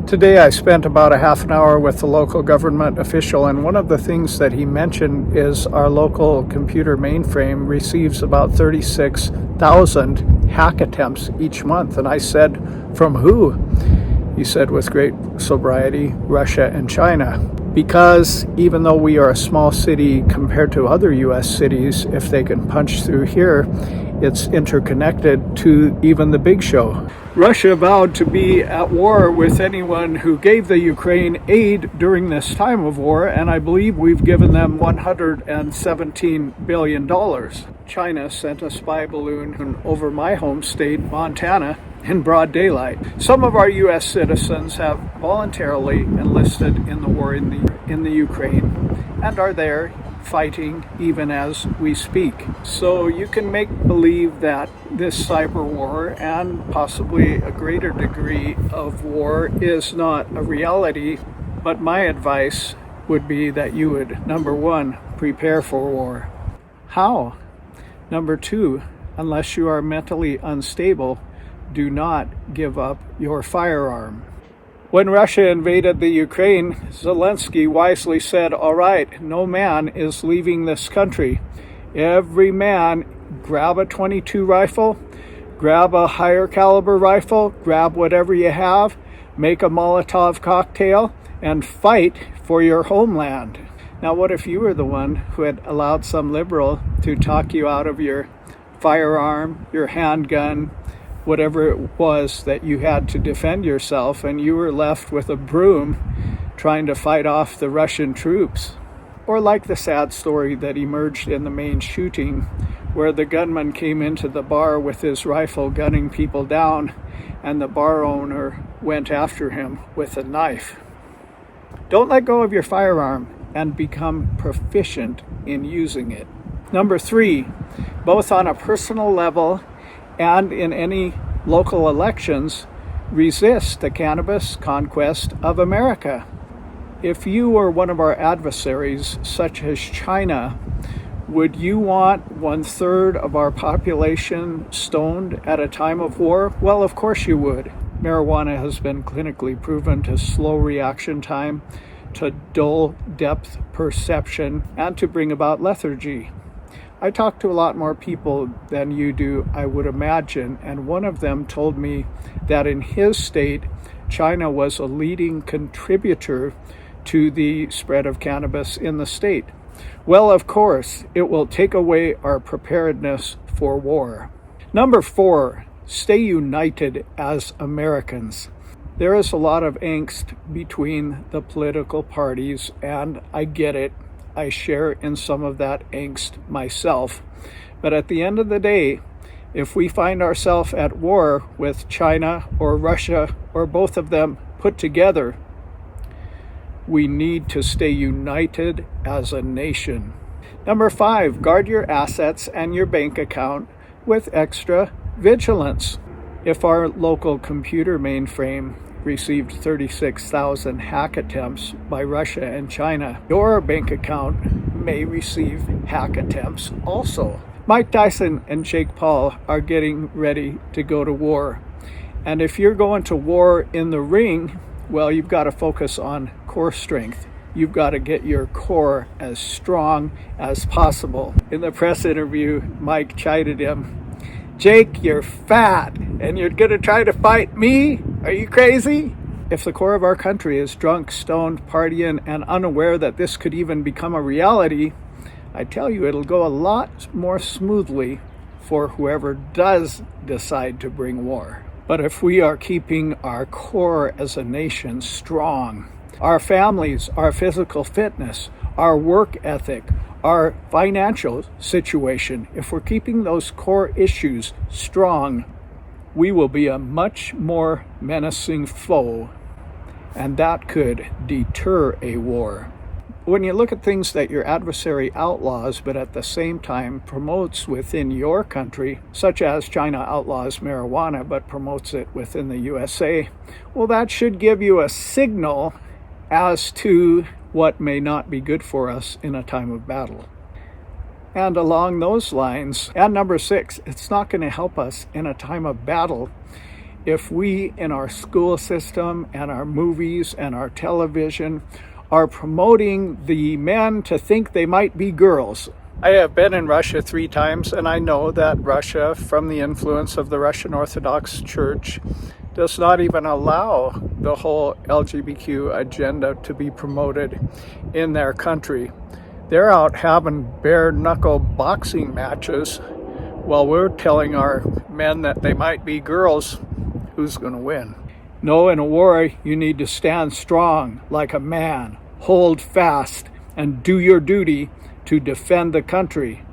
Today I spent about a half an hour with the local government official, and one of the things that he mentioned is our local computer mainframe receives about 36,000 hack attempts each month. And I said, from who? He said with great sobriety, Russia and China. Because even though we are a small city compared to other US cities, if they can punch through here, it's interconnected to even the big show. Russia vowed to be at war with anyone who gave the Ukraine aid during this time of war, and I believe we've given them $117 billion. China sent a spy balloon over my home state, Montana, in broad daylight. Some of our U.S. citizens have voluntarily enlisted in the war in the Ukraine and are there fighting even as we speak. So you can make believe that this cyber war and possibly a greater degree of war is not a reality, but my advice would be that you would, number one, prepare for war. How? Number two, unless you are mentally unstable, do not give up your firearm. When Russia invaded the Ukraine, Zelensky wisely said, all right, no man is leaving this country. Every man grab a .22 rifle, grab a higher caliber rifle, grab whatever you have, make a Molotov cocktail, and fight for your homeland. Now, what if you were the one who had allowed some liberal to talk you out of your firearm, your handgun, whatever it was that you had to defend yourself, and you were left with a broom trying to fight off the Russian troops? Or like the sad story that emerged in the main shooting, where the gunman came into the bar with his rifle gunning people down, and the bar owner went after him with a knife. Don't let go of your firearm and become proficient in using it. Number three, both on a personal level and in any local elections, resist the cannabis conquest of America. If you were one of our adversaries, such as China, would you want 1/3 of our population stoned at a time of war? Well, of course you would. Marijuana has been clinically proven to slow reaction time, to dull depth perception, and to bring about lethargy. I talk to a lot more people than you do, I would imagine, and one of them told me that in his state, China was a leading contributor to the spread of cannabis in the state. Well, of course, it will take away our preparedness for war. Number four, stay united as Americans. There is a lot of angst between the political parties, and I get it. I share in some of that angst myself. But at the end of the day, if we find ourselves at war with China or Russia or both of them put together, we need to stay united as a nation. Number five, guard your assets and your bank account with extra vigilance. If our local computer mainframe received 36,000 hack attempts by Russia and China, your bank account may receive hack attempts also. Mike Tyson and Jake Paul are getting ready to go to war. And if you're going to war in the ring, well, you've got to focus on core strength. You've got to get your core as strong as possible. In the press interview, Mike chided him, Jake, you're fat, and you're going to try to fight me? Are you crazy? If the core of our country is drunk, stoned, partying, and unaware that this could even become a reality, I tell you, it'll go a lot more smoothly for whoever does decide to bring war. But if we are keeping our core as a nation strong, our families, our physical fitness, our work ethic, our financial situation, if we're keeping those core issues strong, we will be a much more menacing foe, and that could deter a war. When you look at things that your adversary outlaws, but at the same time promotes within your country, such as China outlaws marijuana, but promotes it within the USA, well, that should give you a signal as to what may not be good for us in a time of battle. And along those lines, and number six, it's not going to help us in a time of battle if we in our school system and our movies and our television are promoting the men to think they might be girls. I have been in Russia 3 times, and I know that Russia, from the influence of the Russian Orthodox Church, does not even allow the whole LGBTQ agenda to be promoted in their country. They're out having bare-knuckle boxing matches while we're telling our men that they might be girls. Who's going to win? No, in a war, you need to stand strong like a man, hold fast, and do your duty to defend the country.